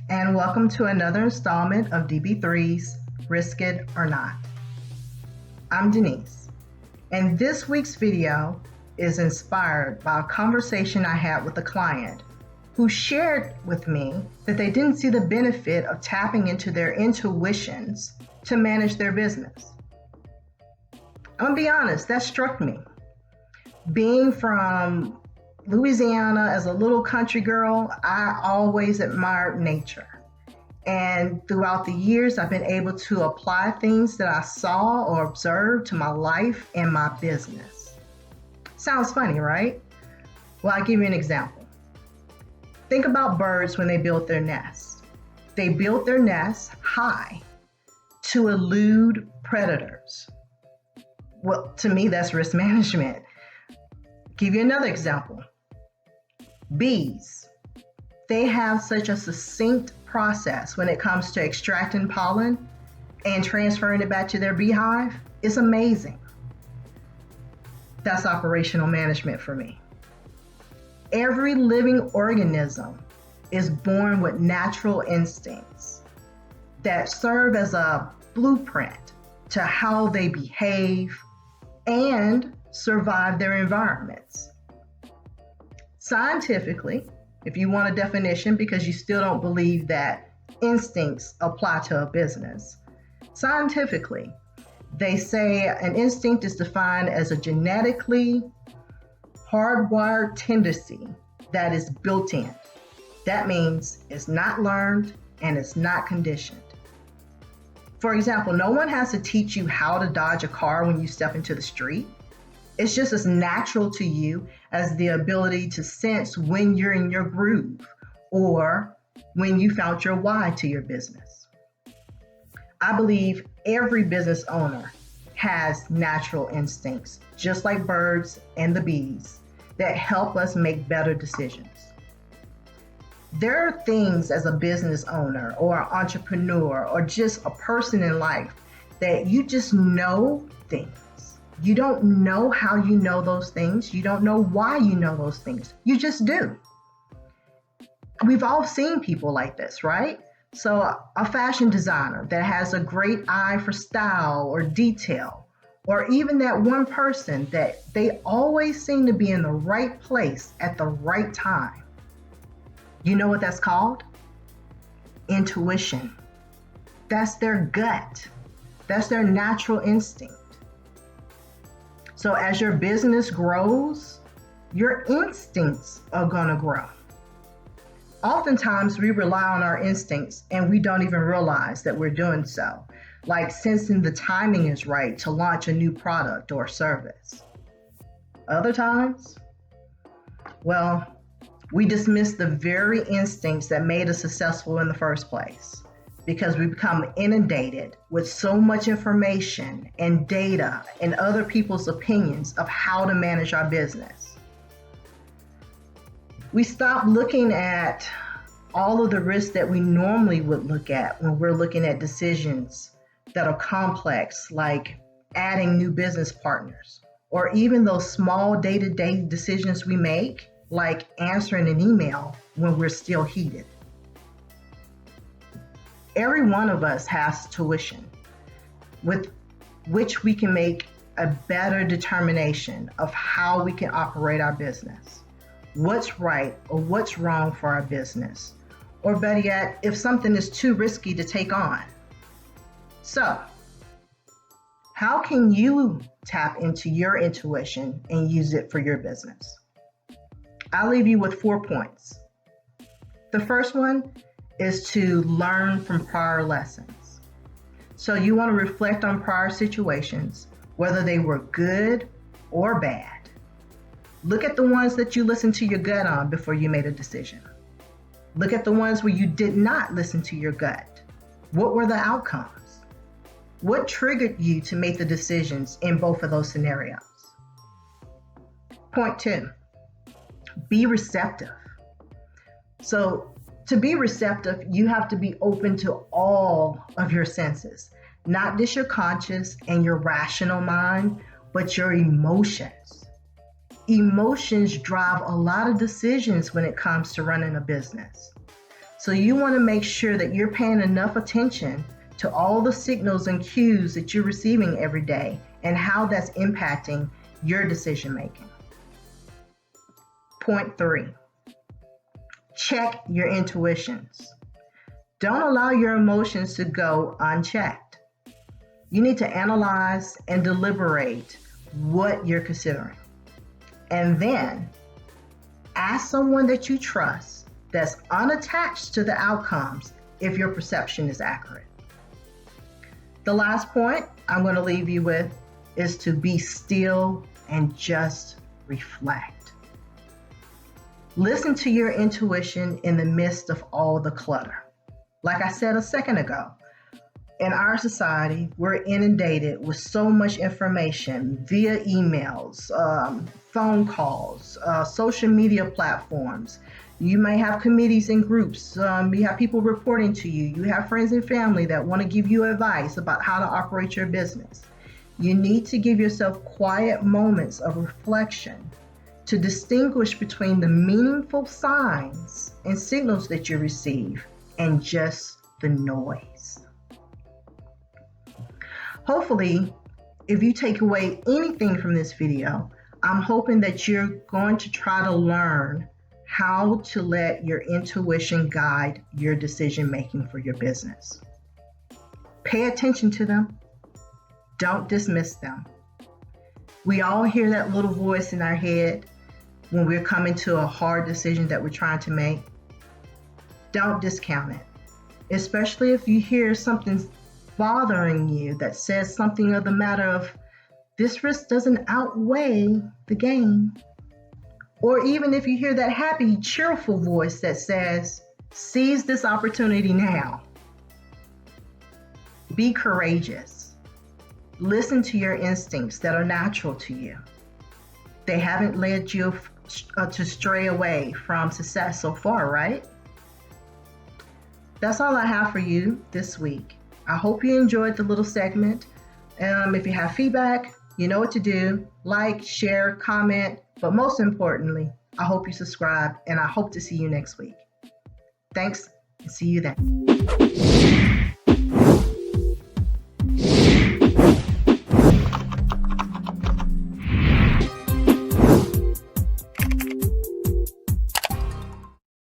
and welcome to another installment of DB3's Risk It or Not. I'm Denise, and this week's video is inspired by a conversation I had with a client who shared with me that they didn't see the benefit of tapping into their intuitions to manage their business. I'm gonna be honest, that struck me. Being from Louisiana as a little country girl, I always admired nature. And throughout the years, I've been able to apply things that I saw or observed to my life and my business. Sounds funny, right? Well, I'll give you an example. Think about birds when they built their nests. They built their nests high to elude predators. Well, to me, that's risk management. Give you another example. Bees. They have such a succinct process when it comes to extracting pollen and transferring it back to their beehive. It's amazing. That's operational management for me. Every living organism is born with natural instincts that serve as a blueprint to how they behave and survive their environments. Scientifically, if you want a definition because you still don't believe that instincts apply to a business, scientifically, they say an instinct is defined as a genetically hardwired tendency that is built in. That means it's not learned and it's not conditioned. For example, no one has to teach you how to dodge a car when you step into the street. It's just as natural to you as the ability to sense when you're in your groove or when you found your why to your business. I believe every business owner has natural instincts, just like birds and the bees, that help us make better decisions. There are things as a business owner or an entrepreneur or just a person in life that you just know things. You don't know how you know those things. You don't know why you know those things. You just do. We've all seen people like this, right? So a fashion designer that has a great eye for style or detail, or even that one person that they always seem to be in the right place at the right time. You know what that's called? Intuition. That's their gut. That's their natural instinct. So as your business grows, your instincts are going to grow. Oftentimes we rely on our instincts and we don't even realize that we're doing so, like sensing the timing is right to launch a new product or service. Other times, well, we dismiss the very instincts that made us successful in the first place because we become inundated with so much information and data and other people's opinions of how to manage our business. We stop looking at all of the risks that we normally would look at when we're looking at decisions that are complex, like adding new business partners, or even those small day-to-day decisions we make, like answering an email when we're still heated. Every one of us has tuition with which we can make a better determination of how we can operate our business, what's right or what's wrong for our business, or better yet, if something is too risky to take on. So, how can you tap into your intuition and use it for your business? I'll leave you with 4 points. The first one is to learn from prior lessons. So you want to reflect on prior situations, whether they were good or bad. Look at the ones that you listened to your gut on before you made a decision. Look at the ones where you did not listen to your gut. What were the outcomes? What triggered you to make the decisions in both of those scenarios? Point 2, be receptive. So to be receptive, you have to be open to all of your senses, not just your conscious and your rational mind, but your emotions. Emotions drive a lot of decisions when it comes to running a business. So you want to make sure that you're paying enough attention to all the signals and cues that you're receiving every day and how that's impacting your decision making. Point 3, check your intuitions. Don't allow your emotions to go unchecked. You need to analyze and deliberate what you're considering. And then ask someone that you trust that's unattached to the outcomes if your perception is accurate. The last point I'm going to leave you with is to be still and just reflect. Listen to your intuition in the midst of all the clutter. Like I said a second ago, in our society, we're inundated with so much information via emails, phone calls, social media platforms. You may have committees and groups. You have people reporting to you. You have friends and family that want to give you advice about how to operate your business. You need to give yourself quiet moments of reflection to distinguish between the meaningful signs and signals that you receive and just the noise. Hopefully, if you take away anything from this video, I'm hoping that you're going to try to learn how to let your intuition guide your decision making for your business. Pay attention to them. Don't dismiss them. We all hear that little voice in our head when we're coming to a hard decision that we're trying to make. Don't discount it, especially if you hear something bothering you that says something of the matter of, this risk doesn't outweigh the gain. Or even if you hear that happy, cheerful voice that says, seize this opportunity now. Be courageous. Listen to your instincts that are natural to you. They haven't led you to stray away from success so far, right? That's all I have for you this week. I hope you enjoyed the little segment. If you have feedback, you know what to do. Like, share, comment, but most importantly, I hope you subscribe, and I hope to see you next week. Thanks, and see you then.